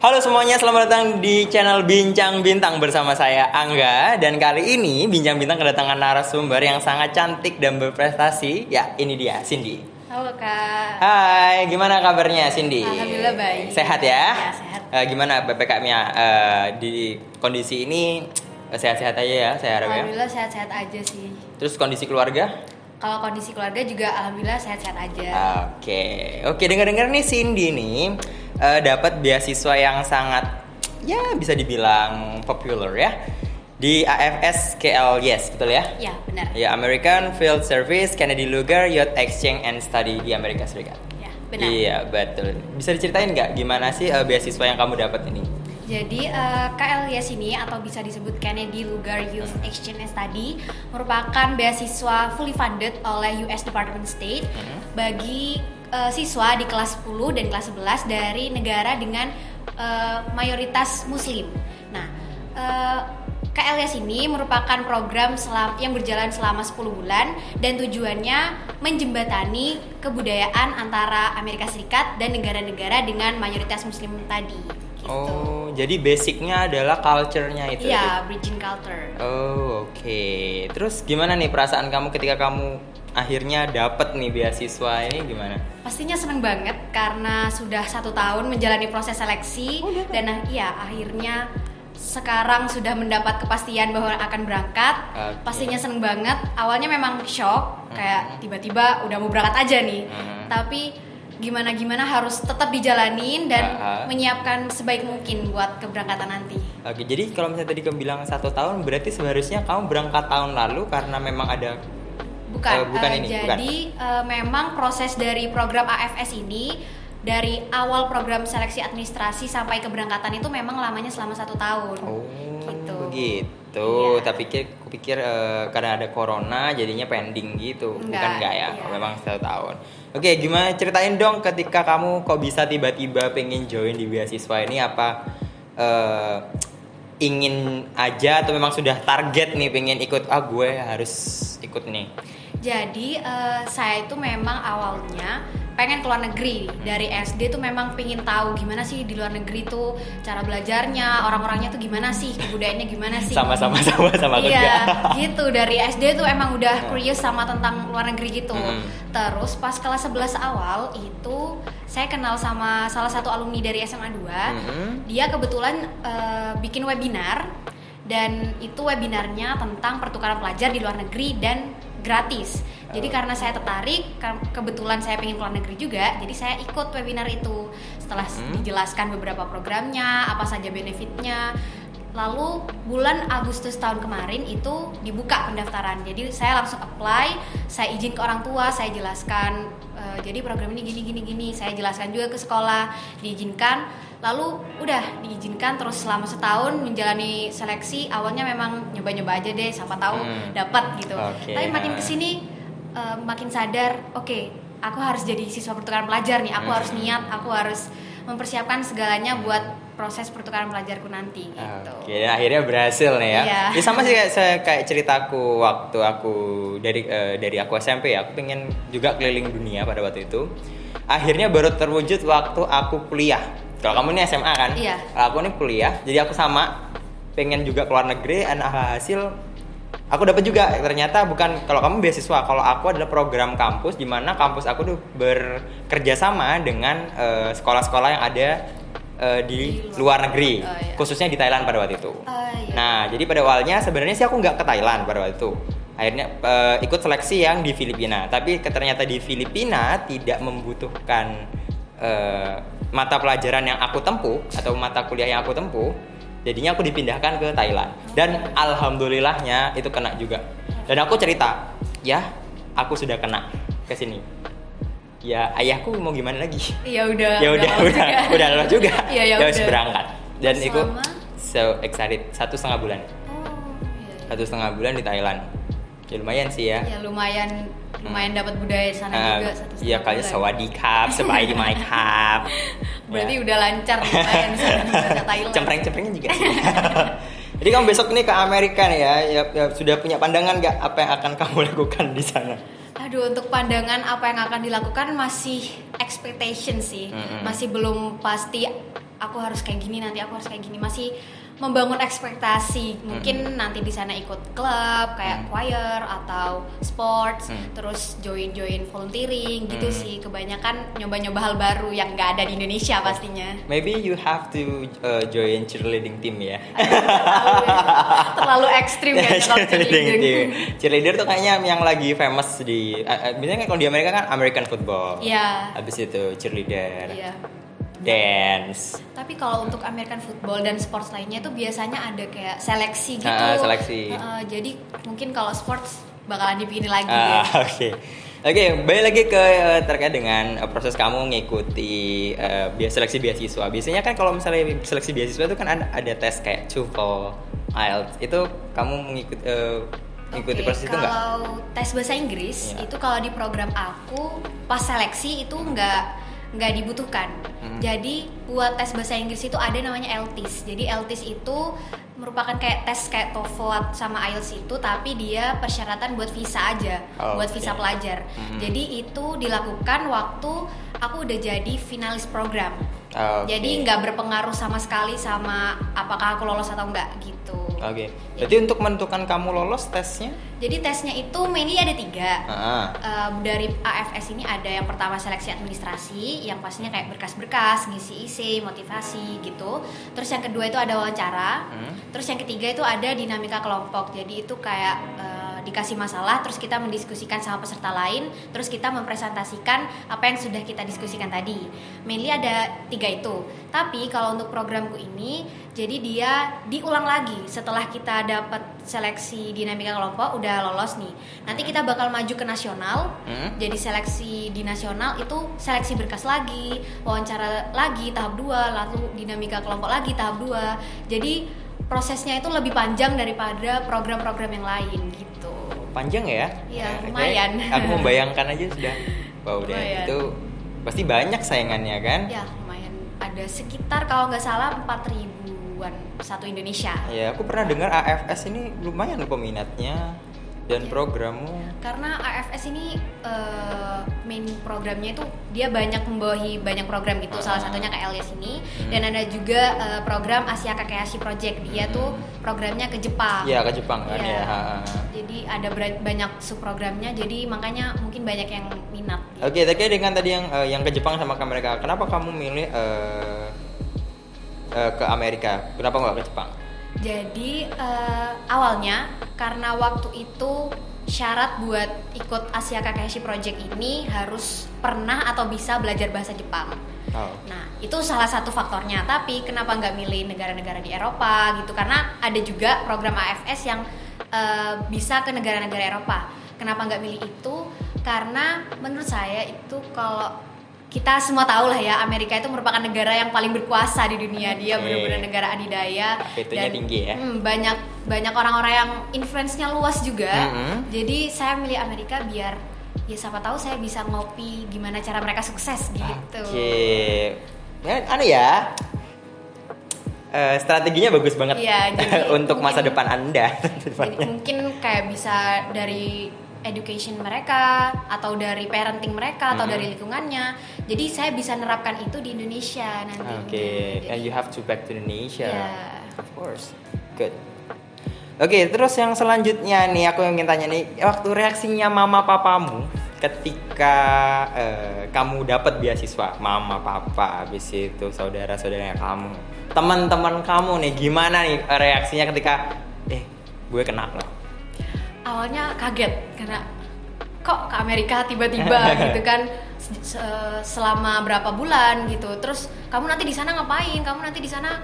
Halo semuanya, selamat datang di channel Bincang Bintang bersama saya Angga. Dan kali ini Bincang Bintang kedatangan narasumber yang sangat cantik dan berprestasi. Ya, ini dia, Cindy. Halo Kak. Hai, gimana kabarnya Cindy? Alhamdulillah baik. Sehat ya? Ya, sehat. Gimana PPKM-nya di kondisi ini? Sehat-sehat aja ya, saya harap ya. Alhamdulillah sehat-sehat aja sih. Terus kondisi keluarga? Kalau kondisi keluarga juga alhamdulillah sehat-sehat aja. Oke, dengar-dengar nih Cindy nih dapat beasiswa yang sangat ya bisa dibilang popular ya di AFS KLYES, betul ya? Ya, benar. Ya, American Field Service Kennedy Lugar Youth Exchange and Study di Amerika Serikat. Ya, benar. Iya, betul. Bisa diceritain nggak gimana sih beasiswa yang kamu dapat ini? Jadi KLYES ini atau bisa disebut Kennedy Lugar Youth Exchange and Study merupakan beasiswa fully funded oleh US Department of State bagi siswa di kelas 10 dan kelas 11 dari negara dengan mayoritas muslim. Nah, KLYES ini merupakan program yang berjalan selama 10 bulan dan tujuannya menjembatani kebudayaan antara Amerika Serikat dan negara-negara dengan mayoritas muslim tadi. Gitu. Oh, jadi basicnya adalah culture-nya itu. Iya, bridging culture. Oh, oke. Terus gimana nih perasaan kamu ketika kamu akhirnya dapat nih beasiswa ini gimana? Pastinya seneng banget karena sudah 1 tahun menjalani proses seleksi dan ya akhirnya sekarang sudah mendapat kepastian bahwa akan berangkat. Pastinya seneng banget. Awalnya memang shock, kayak tiba-tiba udah mau berangkat aja nih. Tapi gimana harus tetap dijalanin dan menyiapkan sebaik mungkin buat keberangkatan nanti. Oke, jadi kalau misalnya tadi kamu bilang 1 tahun, berarti seharusnya kamu berangkat tahun lalu karena memang ada bukan ini. Jadi memang proses dari program AFS ini dari awal program seleksi administrasi sampai keberangkatan itu memang lamanya selama 1 tahun. Oh, gitu. Begitu. Iya. Tapi kupikir karena ada corona jadinya pending gitu. Bukan ya? Iya. Memang 1 tahun. Oke, gimana ceritain dong ketika kamu kok bisa tiba-tiba pengen join di beasiswa ini, apa ingin aja atau memang sudah target nih pengen ikut, gue harus ikut nih. Jadi saya itu memang awalnya pengen keluar negeri. Dari SD tuh memang pengen tahu gimana sih di luar negeri tuh cara belajarnya, orang-orangnya tuh gimana sih, kebudayaannya gimana sih. Sama aku juga. Iya, gitu. Dari SD tuh emang udah curious sama tentang luar negeri gitu. Terus pas kelas 11 awal itu saya kenal sama salah satu alumni dari SMA 2. Dia kebetulan bikin webinar dan itu webinarnya tentang pertukaran pelajar di luar negeri dan gratis. Jadi karena saya tertarik, kebetulan saya pengen keluar negeri juga, jadi saya ikut webinar itu. Setelah dijelaskan beberapa programnya, apa saja benefitnya, lalu bulan Agustus tahun kemarin itu dibuka pendaftaran. Jadi saya langsung apply, saya izin ke orang tua, saya jelaskan jadi program ini gini, saya jelaskan juga ke sekolah, diizinkan. Lalu udah diizinkan terus selama 1 tahun menjalani seleksi. Awalnya memang nyoba-nyoba aja deh, siapa tahu dapat gitu. Tapi makin kesini makin sadar, oke, aku harus jadi siswa pertukaran pelajar nih. Aku harus niat, aku harus mempersiapkan segalanya buat proses pertukaran pelajarku nanti gitu. Oke, akhirnya berhasil nih ya. Iya. Ya sama sih kayak ceritaku waktu aku dari aku SMP ya. Aku pengen juga keliling dunia pada waktu itu. Akhirnya baru terwujud waktu aku kuliah. Kalau kamu ini SMA kan? Iya. Kalau aku ini kuliah, jadi aku sama pengen juga keluar negeri. Dan hasil aku dapat juga. Ternyata bukan, kalau kamu beasiswa, kalau aku adalah program kampus, di mana kampus aku tuh bekerja sama dengan sekolah-sekolah yang ada di luar negeri, khususnya di Thailand pada waktu itu. Iya. Nah, jadi pada awalnya sebenarnya sih aku nggak ke Thailand pada waktu itu. Akhirnya ikut seleksi yang di Filipina. Tapi ternyata di Filipina tidak membutuhkan mata pelajaran yang aku tempuh atau mata kuliah yang aku tempuh. Jadinya aku dipindahkan ke Thailand. Dan alhamdulillahnya itu kena juga. Dan aku cerita, ya aku sudah kena ke sini. Ya ayahku mau gimana lagi? Ya udah lolos juga. Ya harus berangkat. Dan selama? itu so excited 1,5 bulan. Oh, iya. 1,5 bulan di Thailand. Ya lumayan sih ya. Ya lumayan dapat budaya di sana juga 1,5 Iya kali bulan. sawadikap, sebaik my cup. Berarti udah lancar lumayan di sana bahasa Thailand. Cempreng-cemprengnya juga sih. Jadi kamu besok nih ke Amerika nih ya, sudah punya pandangan nggak apa yang akan kamu lakukan di sana? Aduh, untuk pandangan apa yang akan dilakukan masih expectation sih, masih belum pasti aku harus kayak gini, nanti aku harus kayak gini, masih membangun ekspektasi. Mungkin nanti di sana ikut klub kayak choir atau sports, terus join volunteering gitu sih. Kebanyakan nyoba-nyoba hal baru yang nggak ada di Indonesia pastinya. Maybe you have to join cheerleading team ya. Terlalu ekstrim ya kalau cheerleading. Cheerleader tuh kayaknya yang lagi famous di biasanya kalau di Amerika kan American football. Iya. Habis itu cheerleader. Iya. Dance. Tapi kalau untuk American football dan sports lainnya tuh biasanya ada kayak seleksi gitu. Seleksi. Jadi mungkin kalau sports bakalan dipilih lagi. Ya. Oke, balik lagi ke terkait dengan proses kamu ngikuti seleksi beasiswa. Biasanya kan kalau misalnya seleksi beasiswa itu kan ada tes kayak TOEFL, IELTS. Itu kamu mengikuti proses itu nggak? Kalau tes bahasa Inggris itu kalau di program aku pas seleksi itu nggak dibutuhkan. Jadi buat tes bahasa Inggris itu ada namanya LTIS. Jadi LTIS itu merupakan kayak tes kayak TOEFL sama IELTS itu, tapi dia persyaratan buat visa aja, buat visa pelajar. Jadi itu dilakukan waktu aku udah jadi finalis program. Jadi nggak berpengaruh sama sekali sama apakah aku lolos atau enggak gitu. Jadi untuk menentukan kamu lolos tesnya? Jadi tesnya itu mainly ada 3. Dari AFS ini ada yang pertama seleksi administrasi, yang pastinya kayak berkas-berkas, ngisi isi, motivasi gitu. Terus yang kedua itu ada wawancara. Terus yang ketiga itu ada dinamika kelompok. Jadi itu kayak dikasih masalah, terus kita mendiskusikan sama peserta lain, terus kita mempresentasikan apa yang sudah kita diskusikan tadi. Mainly ada 3 itu. Tapi kalau untuk programku ini, jadi dia diulang lagi setelah kita dapat seleksi dinamika kelompok, udah lolos nih. Nanti kita bakal maju ke nasional. Jadi seleksi di nasional itu seleksi berkas lagi, wawancara lagi tahap 2, lalu dinamika kelompok lagi tahap 2. Jadi prosesnya itu lebih panjang daripada program-program yang lain gitu. Panjang ya? Iya, lumayan. Aku membayangkan aja sudah. Wow, itu pasti banyak saingannya kan? Ya, lumayan. Ada sekitar kalau nggak salah 4.000-an satu Indonesia. Ya, aku pernah dengar AFS ini lumayan peminatnya dan programmu. Karena AFS ini main programnya itu dia banyak membawahi banyak program gitu. Salah satunya KLS ini dan ada juga program Asia Kakeashi Project. Dia tuh programnya ke Jepang. Iya, ke Jepang kan ya. Jadi ada banyak subprogramnya. Jadi makanya mungkin banyak yang minat. Oke, terkait dengan tadi yang ke Jepang sama ke Amerika. Kenapa kamu milih ke Amerika? Kenapa nggak ke Jepang? Jadi awalnya karena waktu itu syarat buat ikut Asia Kakeashi Project ini harus pernah atau bisa belajar bahasa Jepang. Nah itu salah satu faktornya. Tapi kenapa nggak milih negara-negara di Eropa gitu? Karena ada juga program AFS yang bisa ke negara-negara Eropa. Kenapa nggak milih itu? Karena menurut saya itu kalau kita semua tahu lah ya, Amerika itu merupakan negara yang paling berkuasa di dunia. Dia benar-benar negara adidaya dan tinggi ya. Banyak orang-orang yang influence-nya luas juga. Jadi saya milih Amerika biar ya siapa tahu saya bisa ngopi gimana cara mereka sukses gitu. Aneh ya. Strateginya bagus banget ya, untuk masa depan Anda. Jadi mungkin kayak bisa dari education mereka atau dari parenting mereka atau dari lingkungannya. Jadi saya bisa nerapkan itu di Indonesia nanti. And you have to back to Indonesia. Yeah. Of course. Good. Terus yang selanjutnya nih aku ingin tanya nih, waktu reaksinya mama papamu ketika kamu dapat beasiswa, mama papa, habis itu saudara-saudaranya kamu, teman-teman kamu nih, gimana nih reaksinya ketika gue kena loh? Awalnya kaget karena kok ke Amerika tiba-tiba gitu kan, selama berapa bulan gitu. Terus kamu nanti di sana ngapain? Kamu nanti di sana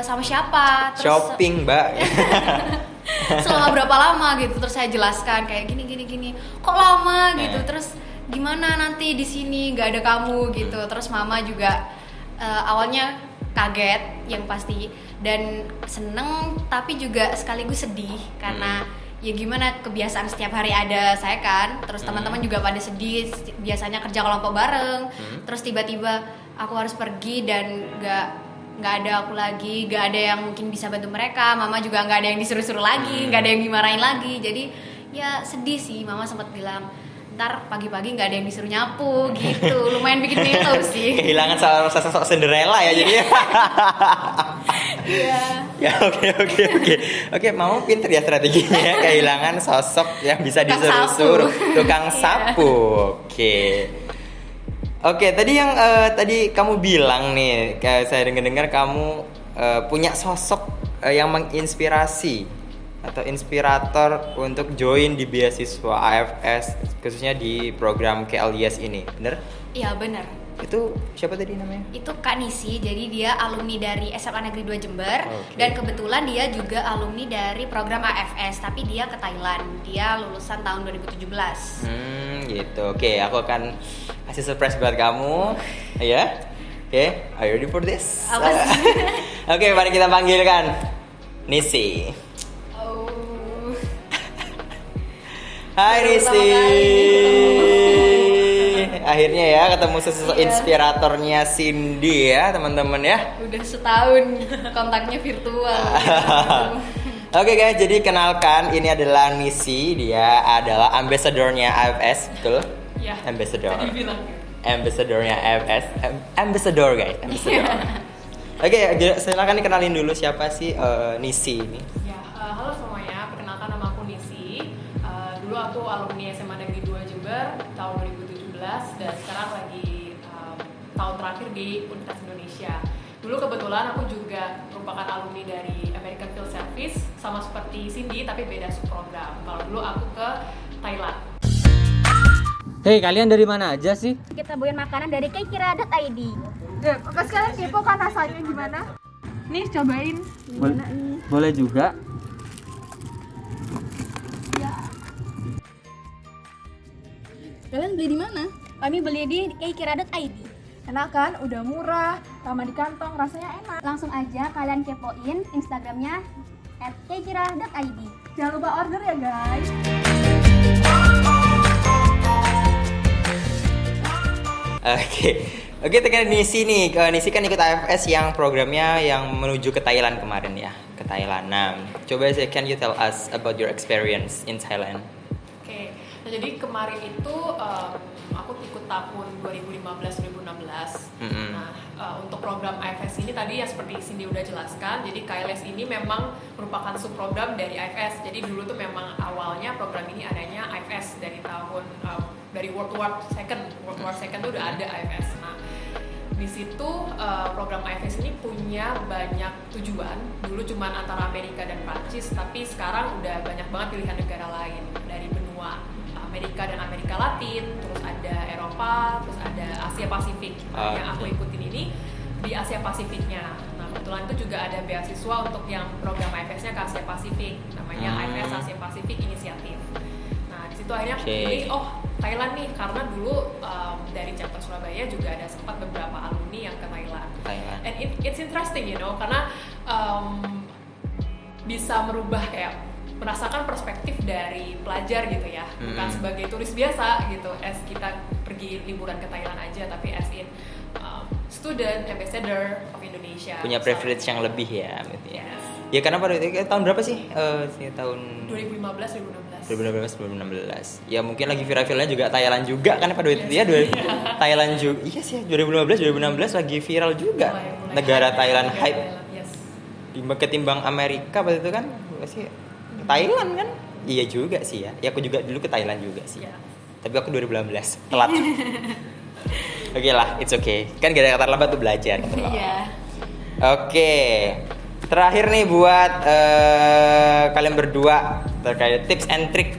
sama siapa? Terus shopping, Mbak. Selama berapa lama gitu. Terus saya jelaskan kayak gini. Kok lama gitu? Terus gimana nanti di sini nggak ada kamu gitu. Terus mama juga awalnya kaget yang pasti dan seneng tapi juga sekaligus sedih karena ya gimana, kebiasaan setiap hari ada saya kan, terus teman-teman juga pada sedih, biasanya kerja kelompok bareng, terus tiba-tiba aku harus pergi dan nggak ada aku lagi, nggak ada yang mungkin bisa bantu mereka, mama juga nggak ada yang disuruh-suruh lagi, nggak ada yang dimarahin lagi, jadi ya sedih sih. Mama sempat bilang ntar pagi-pagi nggak ada yang disuruh nyapu gitu. Lumayan bikin milu sih. Kehilangan sosok Cinderella ya jadinya. Iya. Ya oke, mau pinter ya strateginya ya. Kehilangan sosok yang bisa Tukang disuruh-suruh, sapu. tukang Iya. sapu. Oke, tadi yang tadi kamu bilang nih, saya dengar kamu punya sosok yang menginspirasi atau inspirator untuk join di beasiswa AFS, khususnya di program KLIS ini, bener? Iya benar. Itu siapa tadi namanya? Itu Kak Nisi, jadi dia alumni dari SMA Negeri 2 Jember. Oke. Dan kebetulan dia juga alumni dari program AFS, tapi dia ke Thailand. Dia lulusan tahun 2017. Gitu. Oke, aku akan kasih surprise buat kamu. Ya. Oke, are you ready for this? Apa sih? Oke, mari kita panggilkan Nisi. Oh. Hai Baru Nisi. pertama kali Akhirnya ya ketemu sosok Iya. inspiratornya Cindy ya, teman-teman ya. Udah setahun kontaknya virtual. Oke guys, jadi kenalkan ini adalah Nisi, dia adalah ambassador-nya AFS, betul? Ya, Ambassador. tadi bilang. Ambassador-nya AFS, ambassador guys, ambassador. Oke, silakan dikenalin dulu siapa sih Nisi ini. Ya, halo semuanya, perkenalkan nama aku Nisi. Dulu aku alumni SMA Negeri 2 Jember tahun 2017 dan sekarang lagi tahun terakhir di Universitas Indonesia. Dulu kebetulan aku juga merupakan alumni dari American Field Service, sama seperti Cindy tapi beda subprogram. Kalau dulu aku ke Thailand. Hei, kalian dari mana aja sih? Kita bawain makanan dari kekira.id. Ya, Mas kalian kepo kan rasanya gimana? Nih, cobain. Boleh juga. Kalian beli di mana? Kami beli di kekira.id. Enak kan? Udah murah, ramah di kantong, rasanya enak. Langsung aja kalian kepoin Instagramnya @kekira.id. Jangan lupa order ya guys. Oke, terkait Nisi nih. Nisi kan ikut AFS yang programnya yang menuju ke Thailand kemarin ya, ke Thailand. Nah, coba can you tell us about your experience in Thailand? Oke, nah jadi kemarin itu aku ikut tahun 2015-2016. Nah, untuk program AFS ini tadi ya seperti Cindy udah jelaskan, jadi KLS ini memang merupakan subprogram dari AFS. Jadi dulu tuh memang awalnya program ini adanya AFS dari tahun dari World War II tuh udah ada AFS. Nah, di situ program AFS ini punya banyak tujuan. Dulu cuma antara Amerika dan Prancis, tapi sekarang udah banyak banget pilihan negara lain dari benua Amerika dan Amerika Latin, terus ada Eropa, terus ada Asia Pasifik. Nah, yang aku ikutin ini di Asia Pasifiknya. Nah, kebetulan itu juga ada beasiswa untuk yang program AFS-nya ke Asia Pasifik, namanya AFS Asia Pasifik Initiative. Nah, di situ akhirnya aku pilih, Thailand nih, karena dulu dari chapter Surabaya juga ada sempat beberapa alumni yang ke Thailand. And it's interesting, karena bisa merubah kayak merasakan perspektif dari pelajar gitu ya, bukan sebagai turis biasa gitu, as kita pergi liburan ke Thailand aja, tapi as in student ambassador of Indonesia. Punya privilege yang lebih ya, gitu ya. Yes. Ya karena pada itu tahun berapa sih? Tahun 2015-2016. Ya mungkin lagi viral-viralnya juga Thailand juga kan pada waktu itu ya. Thailand juga. Iya sih, 2015-2016 lagi viral juga. Mulai Negara hype, Thailand negara hype. Thailand, yes. Ketimbang Amerika pada itu kan sih Thailand kan. Iya juga sih ya. Ya aku juga dulu ke Thailand juga sih. Ya. Tapi aku 2018 telat. Oke lah, it's okay. Kan gak ada kata lambat tuh belajar gitu loh. Iya. Oke. Terakhir nih buat kalian berdua terkait tips and trick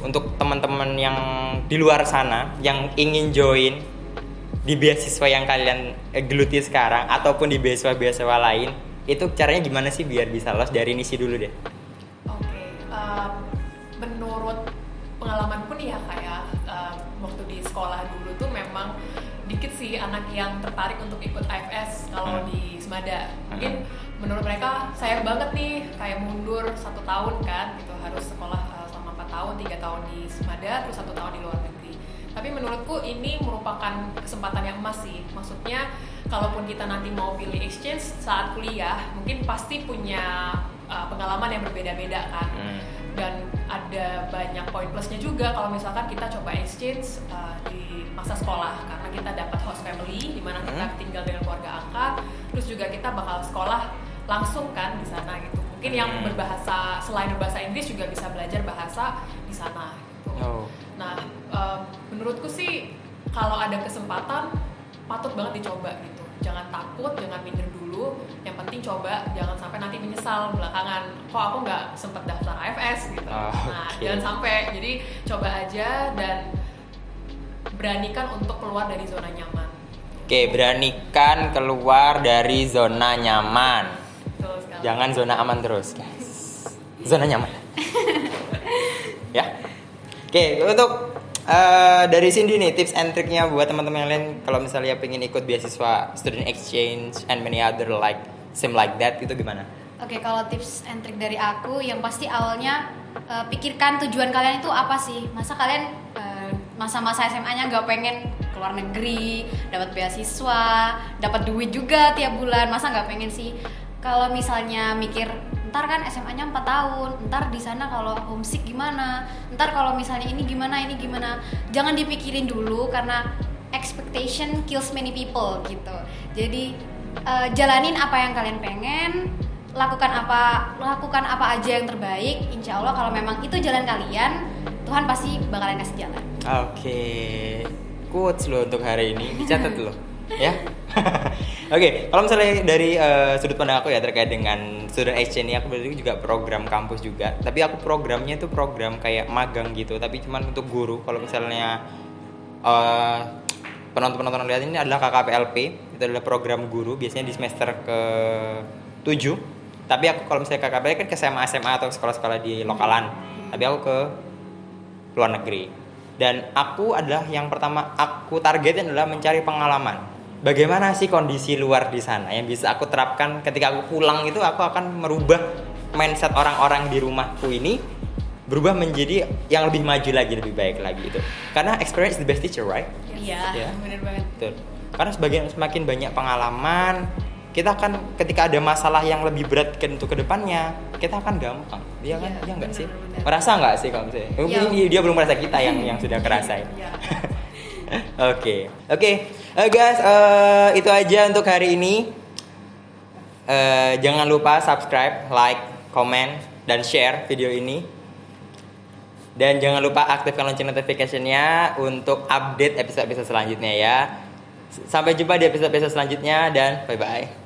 untuk teman-teman yang di luar sana yang ingin join di beasiswa yang kalian geluti sekarang ataupun di beasiswa-beasiswa lain, itu caranya gimana sih biar bisa lolos? Dari Nisi dulu deh. Oke, menurut pengalamanku nih ya kayak waktu di sekolah dulu tuh memang dikit sih anak yang tertarik untuk ikut AFS kalau di Semada. Mungkin menurut mereka sayang banget nih kayak mundur 1 tahun kan gitu, harus sekolah selama 4 tahun, 3 tahun di Semada terus 1 tahun di luar negeri. Tapi menurutku ini merupakan kesempatan yang emas sih. Maksudnya kalaupun kita nanti mau pilih exchange saat kuliah, mungkin pasti punya pengalaman yang berbeda-beda kan. Dan ada banyak poin plusnya juga kalau misalkan kita coba exchange di masa sekolah, karena kita dapat host family di mana kita tinggal dengan keluarga angkat, terus juga kita bakal sekolah langsung kan di sana gitu. Mungkin yang berbahasa selain berbahasa Inggris juga bisa belajar bahasa di sana gitu. Nah, menurutku sih kalau ada kesempatan patut banget dicoba gitu. Jangan takut, jangan minder dulu. Yang penting coba, jangan sampai nanti menyesal belakangan. Kok aku nggak sempet daftar AFS gitu. Nah, jangan sampai. Jadi coba aja dan beranikan untuk keluar dari zona nyaman. Oke, beranikan keluar dari zona nyaman. Betul sekali. Jangan zona aman terus, guys. Zona nyaman. Ya. Oke, untuk dari Cindy nih tips and triknya buat teman-teman yang lain kalau misalnya pengen ikut beasiswa student exchange and many other like same like that itu gimana? Oke, kalau tips and trik dari aku yang pasti awalnya pikirkan tujuan kalian itu apa sih? Masa kalian masa-masa SMA-nya nggak pengen keluar negeri, dapat beasiswa, dapat duit juga tiap bulan, masa nggak pengen sih? Kalau misalnya mikir ntar kan SMA-nya 4 tahun, ntar di sana kalau homesick gimana, ntar kalau misalnya ini gimana, jangan dipikirin dulu karena expectation kills many people gitu. Jadi jalanin apa yang kalian pengen, lakukan apa aja yang terbaik. Insya Allah kalau memang itu jalan kalian, Tuhan pasti bakalan kasih jalan. Oke, quotes lo untuk hari ini dicatat lo, ya. Oke, kalau misalnya dari sudut pandang aku ya terkait dengan student exchange ini, aku berarti juga program kampus juga. Tapi aku programnya itu program kayak magang gitu, tapi cuman untuk guru. Kalau misalnya penonton lihat ini adalah KKPLP, itu adalah program guru biasanya di semester ke-7. Tapi aku kalau misalnya KKPLP kan ke SMA atau sekolah-sekolah di lokalan. Tapi aku ke luar negeri. Dan aku adalah yang pertama aku targetin adalah mencari pengalaman. Bagaimana sih kondisi luar di sana yang bisa aku terapkan ketika aku pulang itu, aku akan merubah mindset orang-orang di rumahku ini berubah menjadi yang lebih maju lagi, lebih baik lagi itu. Karena experience is the best teacher, right? Iya, benar banget. Betul. Karena semakin banyak pengalaman, kita akan ketika ada masalah yang lebih berat untuk kedepannya, kita akan gampang. Dia kan, dia enggak sih? Merasa enggak sih kalau misalnya? Mungkin dia belum merasa, kita yang sudah kerasain. Oke, guys, itu aja untuk hari ini. Jangan lupa subscribe, like, comment, dan share video ini. Dan jangan lupa aktifkan lonceng notification-nya untuk update episode-episode selanjutnya ya. Sampai jumpa di episode-episode selanjutnya dan bye-bye.